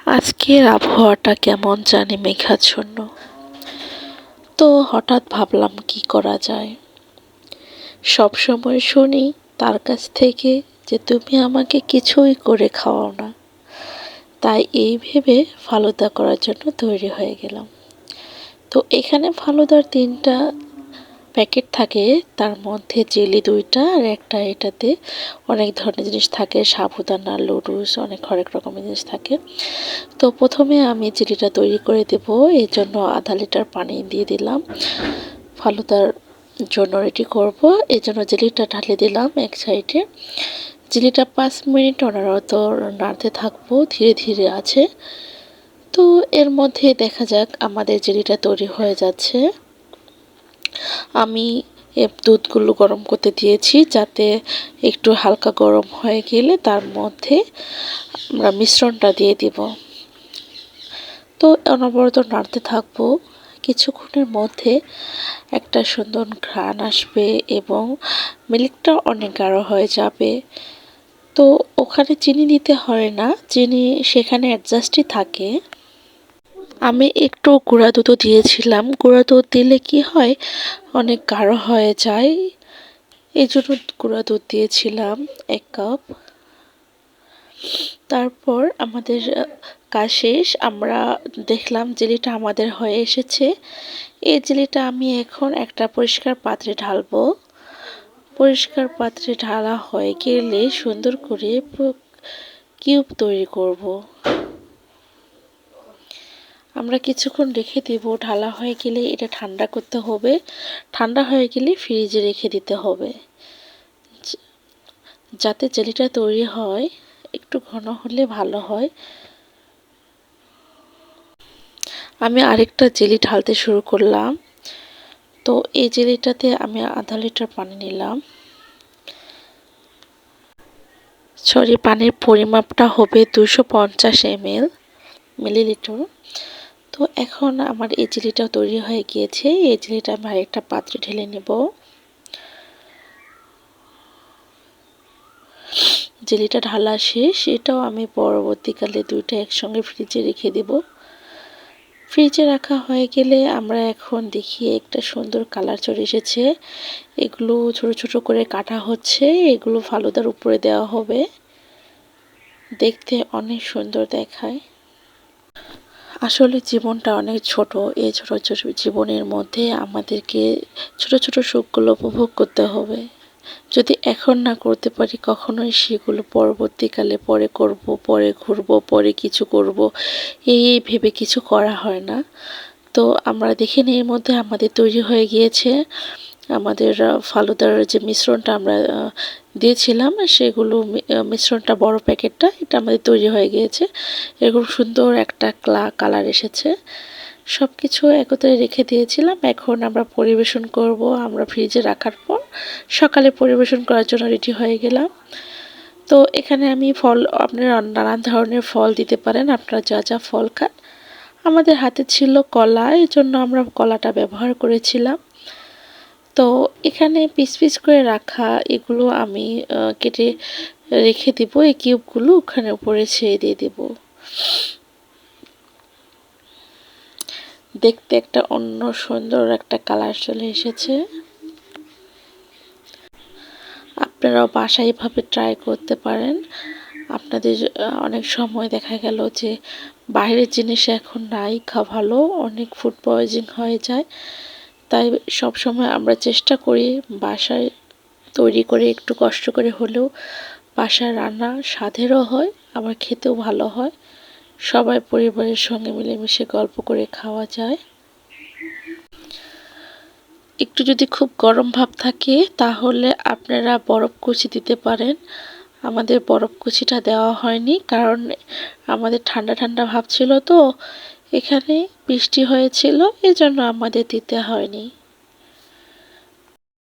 আজকের আবহাওয়াটা কেমন জানি মেঘাচ্ছন্ন। তো হঠাৎ ভাবলাম কি করা যায়। সবসময় শুনি তার কাছ থেকে যে তুমি আমাকে কিছুই করে খাওয়াও না। তাই এই ভেবে ফালুদা করার জন্য তৈরি হয়ে গেলাম। তো এখানে ফালুদার 3টা প্যাকেট থাকে, তার মধ্যে জেলি 2টা আর একটা এটাতে অনেক ধরনের জিনিস থাকে, সাবুদানা, লুডুস, হরেক রকমের জিনিস থাকে। তো প্রথমে আমি জেলিটা তৈরি করে দেব, এই জন্য আধা লিটার পানি দিয়ে দিলাম। ফালুদার জন্য রেডি করব, এই জন্য জেলিটা ঢালে দিলাম এক সাইডে। জেলিটা 5 মিনিট অনবরত নাড়তে থাকবো ধীরে ধীরে আছে। তো এর মধ্যে দেখা যাক আমাদের জেলিটা তৈরি হয়ে যাচ্ছে। আমি দুধগুলো গরম করতে দিয়েছি, যাতে একটু হালকা গরম হয়ে গেলে তার মধ্যে আমরা মিশ্রণটা দিয়ে দিব। তো অনবরত নাড়তে থাকবো। কিছুক্ষণের মধ্যে একটা সুন্দর ঘ্রাণ আসবে এবং মিল্কটা অনেক গাঢ় হয়ে যাবে। তো ওখানে চিনি দিতে হয় না, চিনি সেখানে অ্যাডজাস্টই থাকে। আমি একটু গুঁড়া দুধও দিয়েছিলাম। গুঁড়া দুধ দিলে কি হয়, অনেক গাঢ় হয়ে যায়, এই জন্য গুঁড়া দুধ দিয়েছিলাম 1 কাপ। তারপর আমাদের কাজ শেষ। আমরা দেখলাম জেলিটা আমাদের হয়ে এসেছে। এই জেলিটা আমি এখন একটা পরিষ্কার পাত্রে ঢালবো। পরিষ্কার পাত্রে ঢালা হয়ে গেলে সুন্দর করে কিউব তৈরি করব। আমরা কিছুক্ষণ রেখে দেব। ঢালা হয়ে গেলে এটা ঠান্ডা করতে হবে। ঠান্ডা হয়ে গেলে ফ্রিজে রেখে দিতে হবে, যাতে জেলিটা তৈরি হয়। একটু ঘন হলে ভালো হয়। আমি আরেকটা জেলি ঢালতে শুরু করলাম। তো এই জেলিটাতে আমি আধা লিটার পানি নিলাম। পানির পরিমাপটা হবে 250 মিলিলিটার। তো এখন আমার এই জেলিটা তৈরি হয়ে গিয়েছে। এই জেলিটা আমি আরেকটা পাত্রে ঢেলে নেব। জেলিটা ঢালা শেষ। এটাও আমি পরবর্তীকালে 2টা একসঙ্গে ফ্রিজে রেখে দেব। ফ্রিজে রাখা হয়ে গেলে আমরা এখন দেখি একটা সুন্দর কালার চলে এসেছে। এগুলো ছোট ছোট করে কাটা হচ্ছে, এগুলো ফালুদার উপরে দেওয়া হবে। দেখতে অনেক সুন্দর দেখায়। আসলে জীবনটা অনেক ছোট। এই ছোট ছোট জীবনের মধ্যে আমাদেরকে ছোট ছোট সুখগুলো উপভোগ করতে হবে। যদি এখন না করতে পারি, কখনোই সেগুলো পরবর্তীকালে পরে করব, পরে ঘুরবো, পরে কিছু করব, এই ভেবে কিছু করা হয় না। তো আমরা দেখে নিই, এর মধ্যে আমাদের তৈরি হয়ে গিয়েছে। আমাদের ফালুদার যে মিশ্রণটা আমরা দিয়েছিলাম, সেগুলো মিশ্রণটা বড় প্যাকেটটা, এটা আমাদের তৈরি হয়ে গিয়েছে। এরকম সুন্দর একটা কালার এসেছে। সব কিছু একত্রে রেখে দিয়েছিলাম। এখন আমরা পরিবেশন করব। আমরা ফ্রিজে রাখার পর সকালে পরিবেশন করার জন্য রেডি হয়ে গেলাম। তো এখানে আমি ফল, আপনারা নানান ধরনের ফল দিতে পারেন, আপনারা যা যা ফল খান। আমাদের হাতে ছিল কলা, এই জন্য আমরা কলাটা ব্যবহার করেছিলাম। তো এখানে পিস পিস করে রাখা এগুলো আমি কেটে রেখে দিব। এই কিউবগুলো ওখানে উপরে ছেড়ে দিয়ে দেব। দেখতে একটা অন্য সুন্দর একটা কালার চলে এসেছে। আপনারাও বাসায় এভাবে ট্রাই করতে পারেন। আপনাদের অনেক সময় দেখা গেল যে বাইরের জিনিস এখন নাই খাওয়া ভালো, অনেক ফুড পয়জন হয়ে যায়। তাই সব সময় আমরা চেষ্টা করি বাসায় তৈরি করে, একটু কষ্ট করে হলেও বাসায় রান্না স্বাদেরও হয়, আবার খেতেও ভালো হয়। সবাই পরিবারের সঙ্গে মিলেমিশে গল্প করে খাওয়া যায়। একটু যদি খুব গরম ভাব থাকে তাহলে আপনারা বরফ কুচি দিতে পারেন। আমাদের বরফ কুচিটা দেওয়া হয়নি, কারণ আমাদের ঠান্ডা ঠান্ডা ভাব ছিল, তো এখানে বৃষ্টি হয়েছিল, এজন্য আমাদের দিতে হয়নি।